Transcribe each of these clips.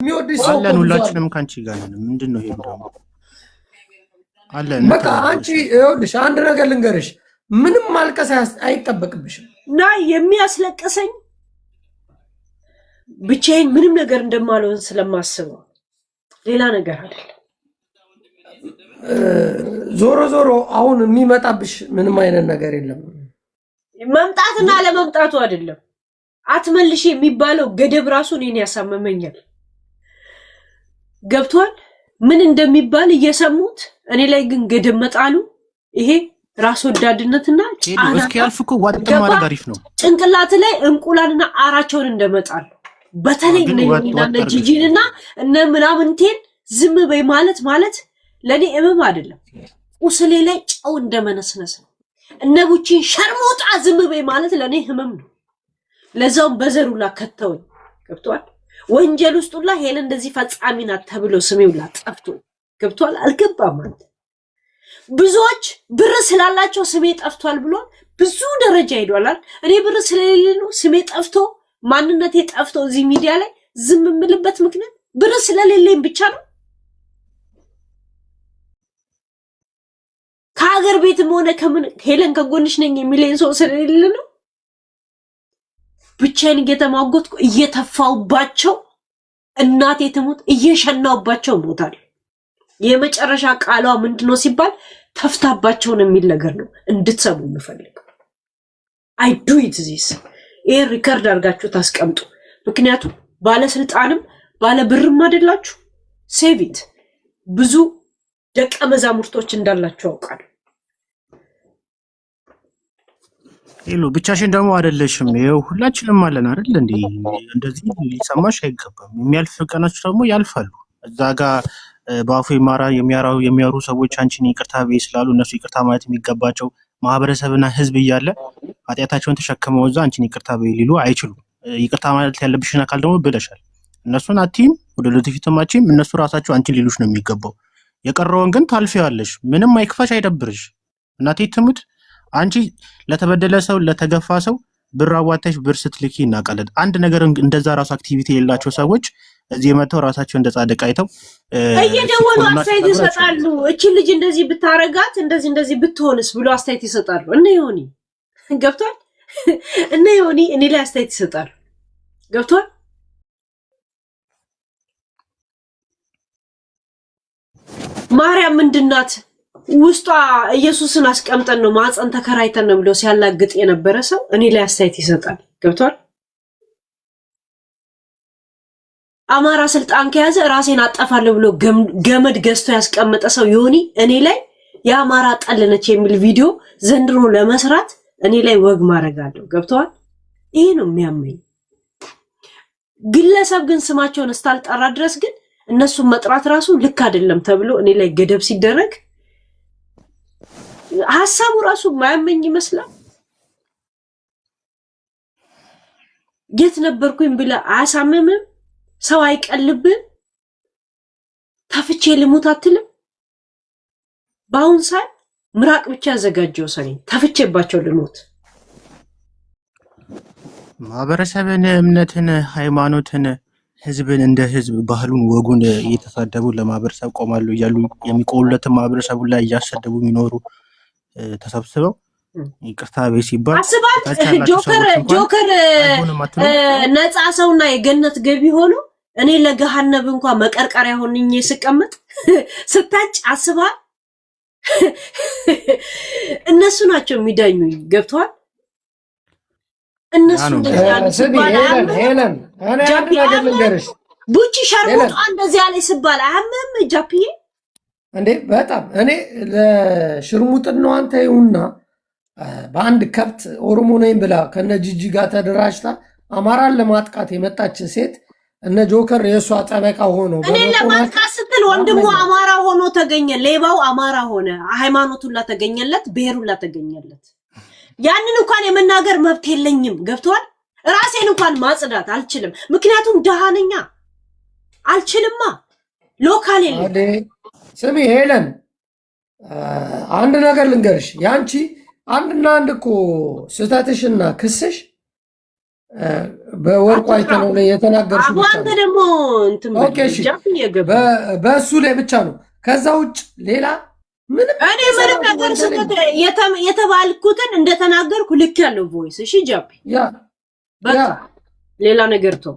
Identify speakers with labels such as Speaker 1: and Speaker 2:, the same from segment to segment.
Speaker 1: የሚወድሽ ሰው
Speaker 2: አለን ሁላችንም ካንቺ ጋር ነን። ምንድነው ይሄ ደግሞ አለን።
Speaker 1: በቃ አንቺ ይኸውልሽ አንድ ነገር ልንገርሽ፣ ምንም ማልቀስ አይጠበቅብሽም።
Speaker 3: ና የሚያስለቅሰኝ ብቻዬን ምንም ነገር እንደማልሆን ስለማስበው ሌላ ነገር አይደለም።
Speaker 1: ዞሮ ዞሮ አሁን የሚመጣብሽ ምንም አይነት ነገር የለም።
Speaker 3: መምጣትና ለመምጣቱ አይደለም አትመልሽ የሚባለው ገደብ ራሱ እኔን ያሳመመኛል። ገብቷል? ምን እንደሚባል እየሰሙት እኔ ላይ ግን ገደብ መጣሉ ይሄ ራስ ወዳድነትና
Speaker 2: እስኪ ያልፍኩ ዋጥጥ ማድረግ አሪፍ ነው።
Speaker 3: ጭንቅላት ላይ እንቁላልና አራቸውን እንደመጣል በተለይ እነኝና ጂጂንና እነ ምናምንቴን ዝም በይ ማለት ለኔ እመም አይደለም። ቁስሌ ላይ ጨው እንደመነስነስ ነው። እነ ቡቺን ሸርሞጣ ዝም በይ ማለት ለኔ ህመም ነው። ለዛውም በዘሩላ ከተውኝ። ገብቷል? ወንጀል ውስጡላ ሄለን እንደዚህ ፈጻሚ ናት ተብሎ ስሜውላ ጠፍቶ ገብቷል? አልገባም ማለት ብዙዎች ብር ስላላቸው ስሜ ጠፍቷል ብሎ ብዙ ደረጃ ሄዷል። እኔ ብር ስለሌለ ነው ስሜ ጠፍቶ ማንነቴ ጠፍቶ እዚህ ሚዲያ ላይ ዝም የምልበት ምክንያት ብር ስለሌለኝ ብቻ ነው። ከሀገር ቤትም ሆነ ከምን ሄለን ከጎንሽ ነኝ የሚለኝ ሰው ስለሌለ ነው። ብቻዬን እየተማጎትኩ እየተፋውባቸው እናቴ ትሙት እየሸናውባቸው ሞታል። የመጨረሻ ቃሏ ምንድነው ሲባል ተፍታባቸው ነው የሚል ነገር ነው እንድትሰሙ የምፈልገው። አይ ዱ ኢት ዚስ ይሄ ሪከርድ አድርጋችሁ ታስቀምጡ። ምክንያቱም ባለስልጣንም ባለብርም አይደላችሁ። ሴቪት ብዙ ደቀ መዛሙርቶች እንዳላችሁ አውቃለሁ።
Speaker 2: ሄሎ ብቻሽን ደግሞ አይደለሽም። ይሄው ሁላችንም አለን አይደል እንዴ? እንደዚህ ሊሰማሽ አይገባም። የሚያልፍ ቀናችሁ ደግሞ ያልፋሉ። እዛ ጋር በአፉ የሚያወሩ ሰዎች አንቺን ይቅርታ በይ ስላሉ እነሱ ይቅርታ ማለት የሚገባቸው ማህበረሰብና ህዝብ እያለ ኃጢአታቸውን ተሸክመው እዛ አንቺን ይቅርታ በይ ሊሉ አይችሉም። ይቅርታ ማለት ያለብሽን አካል ደግሞ ብለሻል። እነሱን አትይም፣ ወደ ለጥፊትማችም እነሱ ራሳቸው አንቺን ሊሉሽ ነው የሚገባው። የቀረውን ግን ታልፊያለሽ። ምንም አይክፋሽ፣ አይደብርሽ። እናቴ ትሙት አንቺ ለተበደለ ሰው ለተገፋ ሰው ብር አዋጣሽ ብር ስትልኪ እናቃለን። አንድ ነገር እንደዛ ራሱ አክቲቪቲ የሌላቸው ሰዎች እዚህ መተው ራሳቸው እንደ ጻድቅ አይተው
Speaker 3: እየደወሉ አስተያየት ይሰጣሉ። እቺ ልጅ እንደዚህ ብታረጋት እንደዚህ ብትሆንስ ብሎ አስተያየት ይሰጣሉ። እነ ዮኒ ገብቷል? እነ ዮኒ እኔ ላይ አስተያየት ይሰጣሉ። ገብቷል? ማርያም ምንድናት? ውስጧ ኢየሱስን አስቀምጠን ነው ማጸን ተከራይተን ነው ብሎ ሲያላግጥ የነበረ ሰው እኔ ላይ አስተያየት ይሰጣል። ገብቷል? አማራ ስልጣን ከያዘ ራሴን አጠፋለሁ ብሎ ገመድ ገዝቶ ያስቀመጠ ሰው ዮኒ እኔ ላይ የአማራ ጠልነች የሚል ቪዲዮ ዘንድሮ ለመስራት እኔ ላይ ወግ ማረጋለሁ። ገብቷል? ይሄ ነው የሚያመኝ። ግለሰብ ግን ስማቸውን እስታልጠራ ድረስ ግን እነሱን መጥራት ራሱ ልክ አይደለም ተብሎ እኔ ላይ ገደብ ሲደረግ ሐሳቡ ራሱ ማያመኝ ይመስላል። የት ነበርኩኝ ብለ አያሳምምም? ሰው አይቀልብም? ተፍቼ ልሙት አትልም? በአሁን ሰዓት ምራቅ ብቻ ያዘጋጀው ሰኔ ተፍቼባቸው ልሞት።
Speaker 2: ማህበረሰብን፣ እምነትን፣ ሃይማኖትን፣ ህዝብን እንደ ህዝብ ባህሉን ወጉን እየተሳደቡ ለማህበረሰብ ቆማሉ እያሉ የሚቆሉለትን ማህበረሰቡ ላይ እያሰደቡ የሚኖሩ ተሰብስበው ይቅርታ ቤት ሲባል
Speaker 3: አስባት ጆከር ነፃ ሰውና የገነት ገቢ ሆኖ እኔ ለገሃነብ እንኳን መቀርቀሪያ ሆንኝ ስቀመጥ ስታጭ አስባ እነሱ ናቸው የሚዳኙኝ። ገብቷል? እነሱ
Speaker 1: ሄለን እኔ አንድ ነገር ልንገርሽ።
Speaker 3: ቡቺ ሸርሙጣ እንደዚህ ያለ ሲባል አያምም ጃፒዬ
Speaker 1: እንዴ? በጣም እኔ ለሽርሙጥናው አንተ ይሁንና በአንድ ከብት ኦሮሞ ነኝ ብላ ከነ ጂጂ ጋር ተደራጅታ አማራን ለማጥቃት የመጣች ሴት እነ ጆከር የእሷ ጠበቃ ሆኖ
Speaker 3: እኔ ለማጥቃት ስትል ወንድሙ አማራ ሆኖ ተገኘ። ሌባው አማራ ሆነ፣ ሃይማኖቱላ ተገኘለት፣ ብሔሩላ ተገኘለት። ያንን እንኳን የመናገር መብት የለኝም። ገብቷል? ራሴን እንኳን ማጽዳት አልችልም። ምክንያቱም ደሃነኛ አልችልማ። ሎካል የለም።
Speaker 1: ስሚ ሄለን አንድ ነገር ልንገርሽ። ያንቺ አንድና አንድ እኮ ስህተትሽና ክስሽ በወርቁ አይተነው ላይ የተናገርሽው ብቻ
Speaker 3: አንተ ደግሞ እንትን
Speaker 1: በእሱ ላይ ብቻ ነው። ከዛ ውጭ ሌላ ምንም
Speaker 3: እኔ ምንም ነገር የተባልኩትን እንደተናገርኩ ልክ ያለው ቮይስ። እሺ ጃፒ በቃ ሌላ ነገር ተው።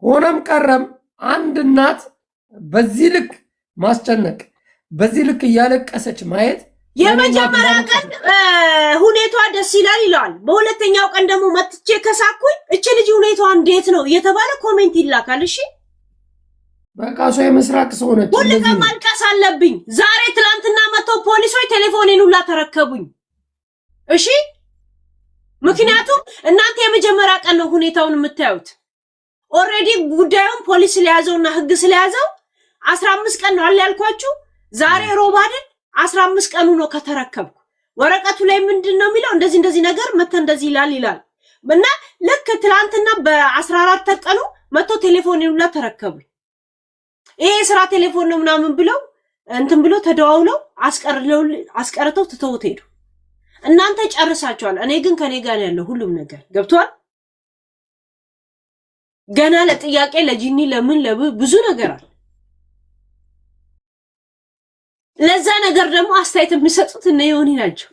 Speaker 1: ሆነም ቀረም አንድ እናት በዚህ ልክ ማስጨነቅ፣ በዚህ ልክ እያለቀሰች ማየት
Speaker 3: የመጀመሪያ ቀን ሁኔቷ ደስ ይላል ይለዋል። በሁለተኛው ቀን ደግሞ መጥቼ ከሳኩኝ እቺ ልጅ ሁኔታዋ እንዴት ነው እየተባለ ኮሜንት ይላካል። እሺ
Speaker 1: በቃ ሰው የምስራቅ ሰው ነች።
Speaker 3: ሁሉም ማልቀስ አለብኝ። ዛሬ ትላንትና መጥተው ፖሊሶች ቴሌፎኔን ሁላ ተረከቡኝ። እሺ ምክንያቱም እናንተ የመጀመሪያ ቀን ነው ሁኔታውን የምታዩት። ኦልሬዲ ጉዳዩን ፖሊስ ስለያዘውና ህግ ስለያዘው 15 ቀን ነው አለ ያልኳችሁ። ዛሬ ሮብ አይደል? 15 ቀኑ ነው ከተረከብኩ። ወረቀቱ ላይ ምንድነው የሚለው? እንደዚህ ነገር መተ እንደዚህ ይላል እና ልክ ትላንትና በ14 ቀኑ መጥተው ቴሌፎኔን ሁላ ተረከቡኝ። ይሄ ስራ ቴሌፎን ነው ምናምን ብለው እንትን ብሎ ተደዋውለው አስቀርተው ትተውት ሄዱ። እናንተ ጨርሳችኋል። እኔ ግን ከኔ ጋር ያለው ሁሉም ነገር ገብቷል። ገና ለጥያቄ ለጂኒ ለምን ብዙ ነገር አለ። ለዛ ነገር ደግሞ አስተያየት የሚሰጡት እነ ዮኒ ናቸው።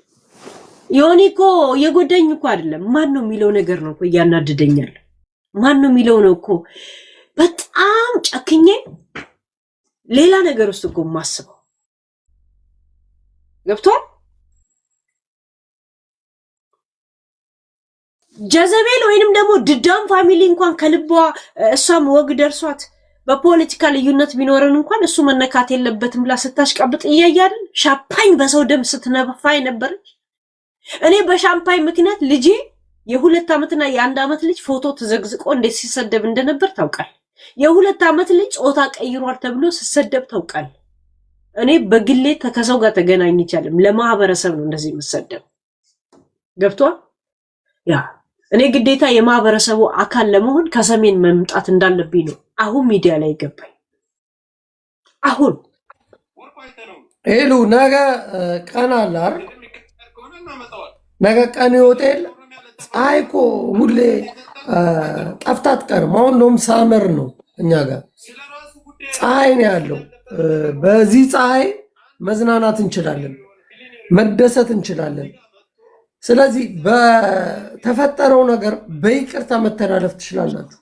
Speaker 3: ዮኒ እኮ የጎደኝ እኮ አይደለም። ማን ነው የሚለው ነገር ነው እኮ እያናደደኛል። ማን ነው የሚለው ነው እኮ በጣም ጨክኜ ሌላ ነገር ውስጥ እኮ ማስበው ገብቷል። ጀዘቤል ወይንም ደግሞ ድዳም ፋሚሊ እንኳን ከልቧ እሷም ወግ ደርሷት በፖለቲካ ልዩነት ቢኖረን እንኳን እሱ መነካት የለበትም ብላ ስታሽቀብጥ እያያልን ሻምፓኝ በሰው ደም ስትነፋ ነበረች። እኔ በሻምፓኝ ምክንያት ልጄ የ2 ዓመትና የ1 ዓመት ልጅ ፎቶ ተዘግዝቆ እንዴት ሲሰደብ እንደነበር ታውቃል። የ2 ዓመት ልጅ ጾታ ቀይሯል ተብሎ ሲሰደብ ታውቃል። እኔ በግሌ ከሰው ጋር ተገናኝቻለሁ። ለማህበረሰብ ነው እንደዚህ መሰደብ ገብቷል። ያ እኔ ግዴታ የማህበረሰቡ አካል ለመሆን ከሰሜን መምጣት እንዳለብኝ ነው አሁን ሚዲያ ላይ ገባኝ። አሁን
Speaker 1: ሄሉ ነገ ቀን አለ አይደል? ነገ ቀን ሆቴል ፀሐይ እኮ ሁሌ ጠፍታ አትቀርም። አሁን እንደውም ሳመር ነው እኛ ጋር ፀሐይ ነው ያለው። በዚህ ፀሐይ መዝናናት እንችላለን፣ መደሰት እንችላለን። ስለዚህ በተፈጠረው ነገር በይቅርታ መተላለፍ ትችላላችሁ።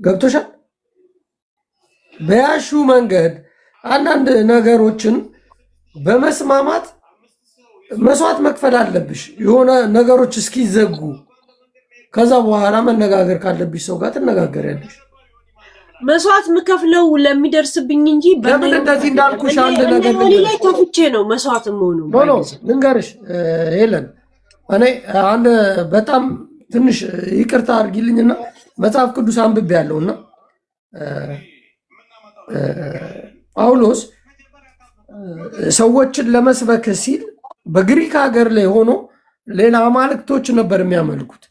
Speaker 1: ገብቶሻል? በያሹ መንገድ አንዳንድ ነገሮችን በመስማማት መስዋዕት መክፈል አለብሽ። የሆነ ነገሮች እስኪዘጉ ከዛ በኋላ መነጋገር ካለብሽ ሰው ጋር ትነጋገሪያለሽ።
Speaker 3: መስዋዕት ምከፍለው ለሚደርስብኝ እንጂ
Speaker 1: ለምን እንደዚህ እንዳልኩሽ አንድ ነገር
Speaker 3: ላይ ተፍቼ ነው መስዋዕት መሆኑ
Speaker 1: ኖ ልንገርሽ ሄለን፣ እኔ አንድ በጣም ትንሽ ይቅርታ አድርጊልኝና መጽሐፍ ቅዱስ አንብቤ ያለውና ጳውሎስ ሰዎችን ለመስበክ ሲል በግሪክ ሀገር ላይ ሆኖ ሌላ አማልክቶች ነበር የሚያመልኩት።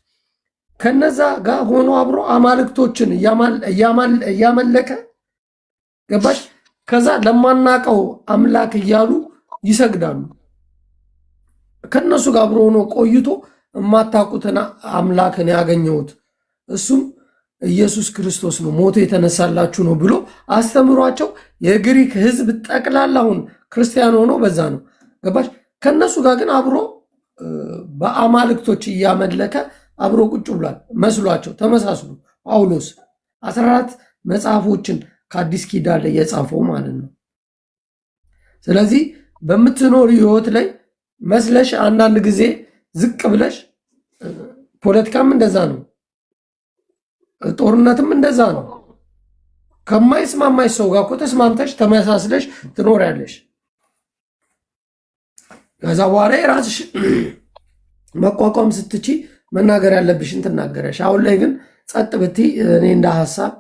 Speaker 1: ከነዛ ጋር ሆኖ አብሮ አማልክቶችን እያመለከ ገባሽ? ከዛ ለማናቀው አምላክ እያሉ ይሰግዳሉ። ከነሱ ጋር አብሮ ሆኖ ቆይቶ የማታውቁትን አምላክን ያገኘሁት እሱም ኢየሱስ ክርስቶስ ነው፣ ሞቶ የተነሳላችሁ ነው ብሎ አስተምሯቸው የግሪክ ሕዝብ ጠቅላላውን ክርስቲያን ሆኖ በዛ ነው ገባሽ? ከነሱ ጋር ግን አብሮ በአማልክቶች እያመለከ አብሮ ቁጭ ብሏል መስሏቸው ተመሳስሉ። ጳውሎስ 14 መጽሐፎችን ከአዲስ ኪዳን ላይ የጻፈው ማለት ነው። ስለዚህ በምትኖር ህይወት ላይ መስለሽ አንዳንድ ጊዜ ዝቅ ብለሽ፣ ፖለቲካም እንደዛ ነው፣ ጦርነትም እንደዛ ነው። ከማይስማማሽ ሰው ጋር እኮ ተስማምተሽ ተመሳስለሽ ትኖሪያለሽ። ከዛ በኋላ የራስሽ መቋቋም ስትቺ መናገር ያለብሽን ትናገረሽ። አሁን ላይ ግን ጸጥ ብትይ እኔ እንደ ሀሳብ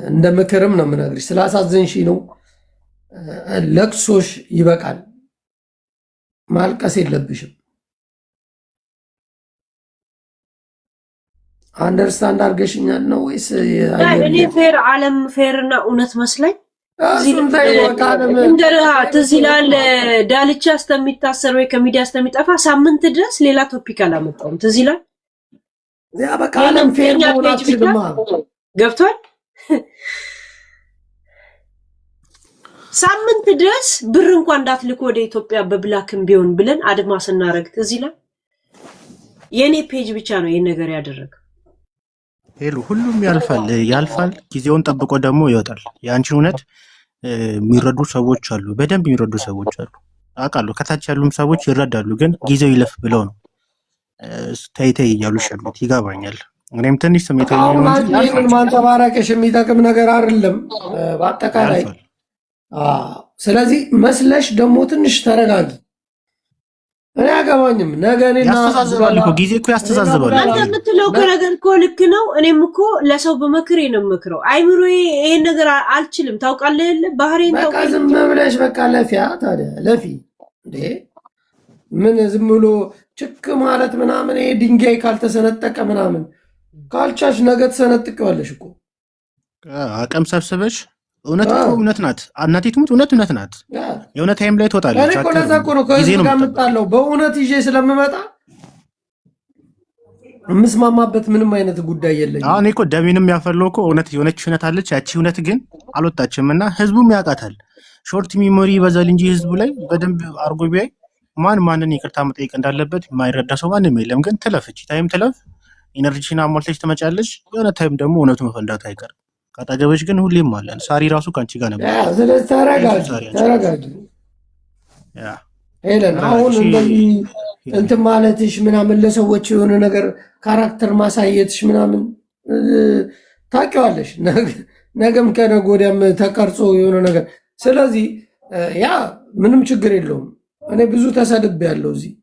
Speaker 1: እንደ ምክርም ነው የምነግርሽ። ስላሳዘንሽ ነው። ለቅሶሽ ይበቃል። ማልቀስ የለብሽም። አንደርስታንድ አድርገሽኛል ነው ወይስ?
Speaker 3: እኔ ፌር ዓለም ፌር እና እውነት መስለኝ
Speaker 1: እሱን ተይ በቃ
Speaker 3: እንደረሃ ትዝ ይላል። ዳልቻ እስከሚታሰር ወይ ከሚዲያ እስከሚጠፋ ሳምንት ድረስ ሌላ ቶፒክ አላመጣውም። ትዝ ይላል።
Speaker 1: ያ በቃ አለም ፌር መሆን አትችልም።
Speaker 3: ገብቷል። ሳምንት ድረስ ብር እንኳን እንዳትልኩ ወደ ኢትዮጵያ በብላክም ቢሆን ብለን አድማ ስናረግ ትዝ ይላል። የኔ ፔጅ ብቻ ነው ይሄን ነገር ያደረገው።
Speaker 2: ሄሉ ሁሉም ያልፋል። ጊዜውን ጠብቆ ደግሞ ይወጣል። የአንቺን እውነት የሚረዱ ሰዎች አሉ፣ በደንብ የሚረዱ ሰዎች አሉ። አውቃለሁ ከታች ያሉም ሰዎች ይረዳሉ፣ ግን ጊዜው ይለፍ ብለው ነው ተይ እያሉሽ ያሉት። ይገባኛል። እኔም ትንሽ ስሜታዊ ነው እንጂ
Speaker 1: ይሄን ማንጸባረቅሽ የሚጠቅም ነገር አይደለም በአጠቃላይ። ስለዚህ መስለሽ ደግሞ ትንሽ ተረጋጊ። እኔ አገባኝም ነገ እኔና
Speaker 2: ያስተዛዝባል እኮ ጊዜ እኮ ያስተዛዝባል።
Speaker 3: አንተ የምትለው ነገር እኮ ልክ ነው። እኔም እኮ ለሰው በመክሬ ነው የምክረው። አይምሮዬ ይሄን ነገር አልችልም። ታውቃለህ የለ ባህሪን
Speaker 1: በቃ ዝም ብለሽ በቃ ለፊያ ታዲያ ለፊ እንዴ ምን ዝም ብሎ ችክ ማለት ምናምን ይሄ ድንጋይ ካልተሰነጠቀ ምናምን ካልቻሽ ነገ ተሰነጥቀዋለሽ እኮ።
Speaker 2: አቅም ሰብስበሽ እውነት እኮ እውነት ናት። እናቴ ትሙት እውነት ናት። የእውነት ታይም ላይ ትወጣለች።
Speaker 1: እኔ እኮ ለዛ እኮ ነው ከህዝብ ጋር የምጣለው። በእውነት ይዤ ስለምመጣ የምስማማበት ምንም አይነት ጉዳይ የለኝም።
Speaker 2: እኔ እኮ ደሜንም ያፈለው እኮ እውነት የሆነች እውነት አለች። ያቺ እውነት ግን አልወጣችም እና ህዝቡም ያውቃታል። ሾርት ሚሞሪ ይበዛል እንጂ ህዝቡ ላይ በደንብ አርጎ ቢያይ ማንን ይቅርታ መጠየቅ እንዳለበት የማይረዳ ሰው ማንም የለም። ግን ትለፍ፣ እቺ ታይም ትለፍ። ኢነርጂሽን አሟልተሽ ትመጫለሽ። የሆነ ታይም ደግሞ እውነቱ መፈንዳቱ አይቀርም። ካጠገበሽ ግን ሁሌም አለን። ሳሪ ራሱ ካንቺ ጋር ነበር።
Speaker 1: ስለዚህ ተረጋጊ ሄለን። አሁን እንደዚህ እንትን ማለትሽ ምናምን ለሰዎች የሆነ ነገር ካራክተር ማሳየትሽ ምናምን ታውቂዋለሽ። ነገም ከነገ ወዲያም ተቀርጾ የሆነ ነገር። ስለዚህ ያ ምንም ችግር የለውም። እኔ ብዙ ተሰድቤያለሁ እዚህ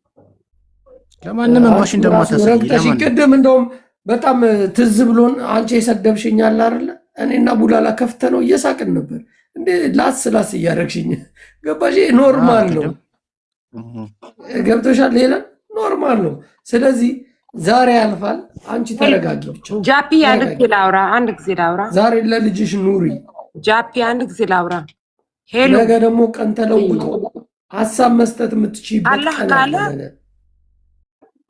Speaker 2: ለማንም ማሽ እንደማታሰረግጠሽ
Speaker 1: ቅድም እንደውም በጣም ትዝ ብሎን አንቺ የሰደብሽኛል አይደለ? እኔና ቡላላ ከፍተ ነው እየሳቅን ነበር። እንዴ ላስ እያደረግሽኝ ገባሽ? ኖርማል ነው። ገብቶሻል? ሌላ ኖርማል ነው። ስለዚህ ዛሬ ያልፋል። አንቺ ተረጋጊ ብቻ።
Speaker 4: ጃፒ አንድ ጊዜ ላውራ።
Speaker 1: ዛሬ ለልጅሽ ኑሪ
Speaker 4: ጃፒ። አንድ ጊዜ ላውራ። ሄሎ
Speaker 1: ነገ ደግሞ ቀን ተለውጦ ሀሳብ መስጠት የምትችይበት
Speaker 4: አላህ ካለ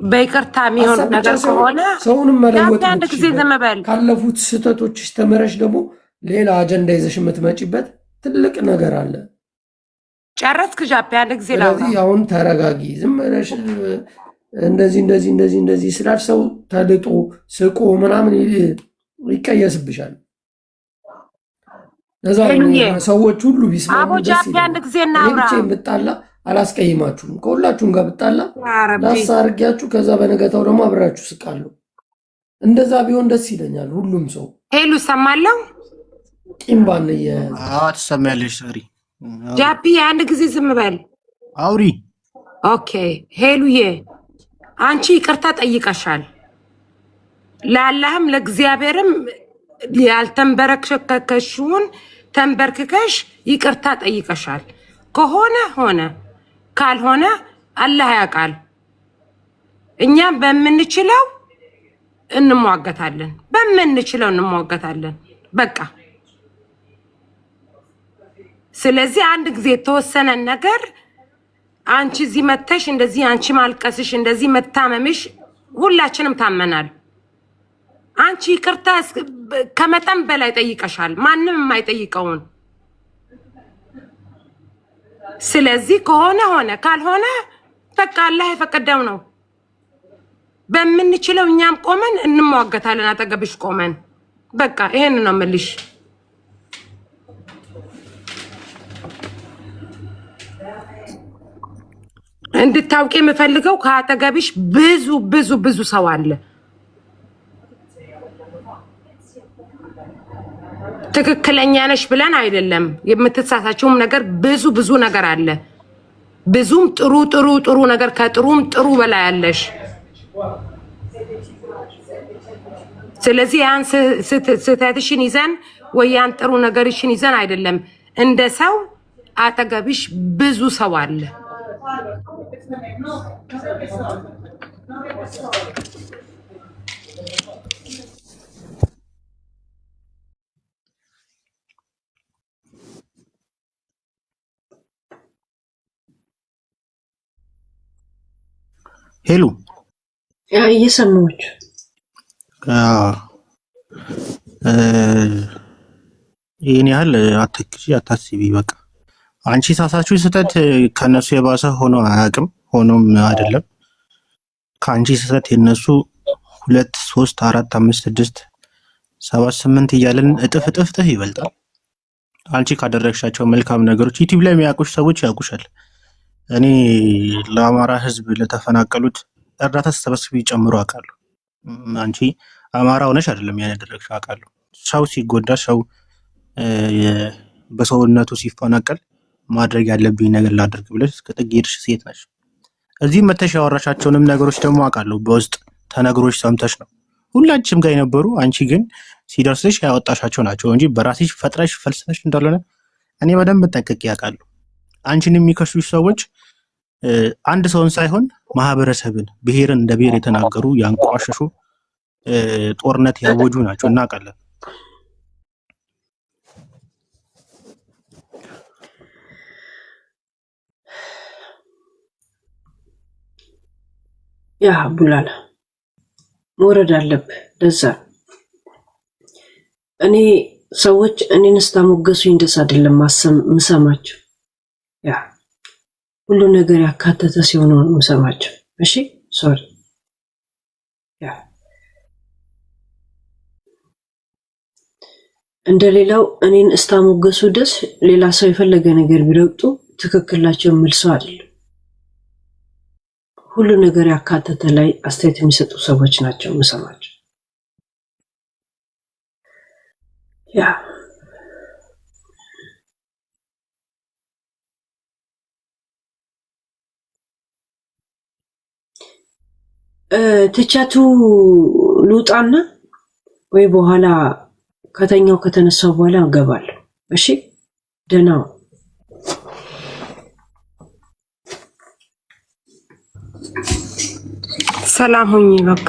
Speaker 4: በይቅርታ የሚሆን ነገር ከሆነ
Speaker 1: ሰውንም መለወጥ
Speaker 4: አንድ ጊዜ ዝም በል።
Speaker 1: ካለፉት ስህተቶችሽ ተምረሽ ደግሞ ሌላ አጀንዳ ይዘሽ የምትመጪበት ትልቅ ነገር አለ።
Speaker 4: ጨረስክ ጃፒ? አንድ ጊዜ ላውራ።
Speaker 1: ስለዚህ አሁን ተረጋጊ። ዝም ብለሽ እንደዚህ ስላልሽ ሰው ተልጦ ስቆ ምናምን ይቀየስብሻል። ለዛ ሰዎች ሁሉ ቢስማሙ ደስ ይላል።
Speaker 4: አንድ ጊዜ እናውራ።
Speaker 1: ብጣላ አላስቀይማችሁም። ከሁላችሁም ጋር ብጣላ ዳስ አድርጊያችሁ ከዛ በነገታው ደግሞ አብራችሁ ስቃለሁ። እንደዛ ቢሆን ደስ ይለኛል። ሁሉም ሰው
Speaker 4: ሄሉ ሰማለው
Speaker 1: ቂምባን
Speaker 2: ትሰሚያለሽ? ሳሪ
Speaker 4: ጃፒ አንድ ጊዜ ዝም በል
Speaker 2: አውሪ።
Speaker 4: ኦኬ ሄሉዬ አንቺ ይቅርታ ጠይቀሻል። ለአላህም ለእግዚአብሔርም ያልተንበረከከሽውን ተንበርክከሽ ይቅርታ ጠይቀሻል። ከሆነ ሆነ፣ ካልሆነ አላህ ያውቃል። እኛም በምንችለው እንሟገታለን፣ በቃ። ስለዚህ አንድ ጊዜ የተወሰነን ነገር አንቺ እዚህ መተሽ እንደዚህ አንቺ ማልቀስሽ እንደዚህ መታመምሽ ሁላችንም ታመናል። አንቺ ይቅርታ ከመጠን በላይ ጠይቀሻል፣ ማንም የማይጠይቀውን። ስለዚህ ከሆነ ሆነ፣ ካልሆነ በቃ አላህ የፈቀደው ነው። በምንችለው እኛም ቆመን እንሟገታለን፣ አጠገብሽ ቆመን። በቃ ይሄን ነው የምልሽ። እንድታውቂ የምፈልገው ከአጠገብሽ ብዙ ብዙ ብዙ ሰው አለ። ትክክለኛ ነሽ ብለን አይደለም፣ የምትሳሳቸውም ነገር ብዙ ብዙ ነገር አለ። ብዙም ጥሩ ጥሩ ጥሩ ነገር ከጥሩም ጥሩ በላይ አለሽ። ስለዚህ ያን ስህተትሽን ይዘን ወይ ያን ጥሩ ነገርሽን ይዘን አይደለም፣ እንደ ሰው አጠገብሽ ብዙ ሰው አለ።
Speaker 2: ሄሉ
Speaker 3: እየሰማሁሽ
Speaker 2: ይህን ያህል አትክጂ፣ አታስቢ። በቃ አንቺ ሳሳችሁ ስህተት ከነሱ የባሰ ሆኖ አያውቅም። ሆኖም አይደለም ከአንቺ ስህተት የነሱ 2 3 4 5 6 7 8 እያለን እጥፍ ይበልጣል። አንቺ ካደረግሻቸው መልካም ነገሮች ዩቲዩብ ላይ የሚያውቁሽ ሰዎች ያውቁሻል። እኔ ለአማራ ሕዝብ ለተፈናቀሉት እርዳታ ስትሰበስቢ ጨምሮ አውቃለሁ። አንቺ አማራ ሆነሽ አይደለም ያን ያደረግሽው አውቃለሁ። ሰው ሲጎዳ ሰው በሰውነቱ ሲፈናቀል ማድረግ ያለብኝ ነገር ላድርግ ብለሽ እስከ ጥግ ሄድሽ ሴት ነሽ። እዚህ መተሽ ያወራሻቸውንም ነገሮች ደግሞ አውቃለሁ። በውስጥ ተነግሮች ሰምተሽ ነው ሁላችንም ጋር የነበሩ። አንቺ ግን ሲደርስሽ ያወጣሻቸው ናቸው እንጂ በራስሽ ፈጥረሽ ፈልሰሽ እንዳልሆነ እኔ በደንብ ጠንቅቄ ያውቃለሁ። አንቺን የሚከሱሽ ሰዎች አንድ ሰውን ሳይሆን ማህበረሰብን፣ ብሔርን እንደ ብሔር የተናገሩ ያንቋሸሹ፣ ጦርነት ያወጁ ናቸው። እናውቃለን።
Speaker 3: ያ ቡላላ መውረድ አለብህ። ለዛ እኔ ሰዎች እኔን ስታሞገሱኝ ደስ አይደለም ምሰማቸው። ያ ሁሉ ነገር ያካተተ ሲሆን ነው ምሰማቸው። እሺ ሶሪ። ያ እንደሌላው እኔን ስታሞገሱ ደስ ሌላ ሰው የፈለገ ነገር ቢረግጡ ትክክላቸው የሚል ሰው አይደለም። ሁሉ ነገር ያካተተ ላይ አስተያየት የሚሰጡ ሰዎች ናቸው ምሰማቸው። ያ ትቻቱ ልውጣና ወይ በኋላ ከተኛው ከተነሳው በኋላ እገባለሁ። እሺ ደህና
Speaker 4: ሰላም ሁኚ በቃ።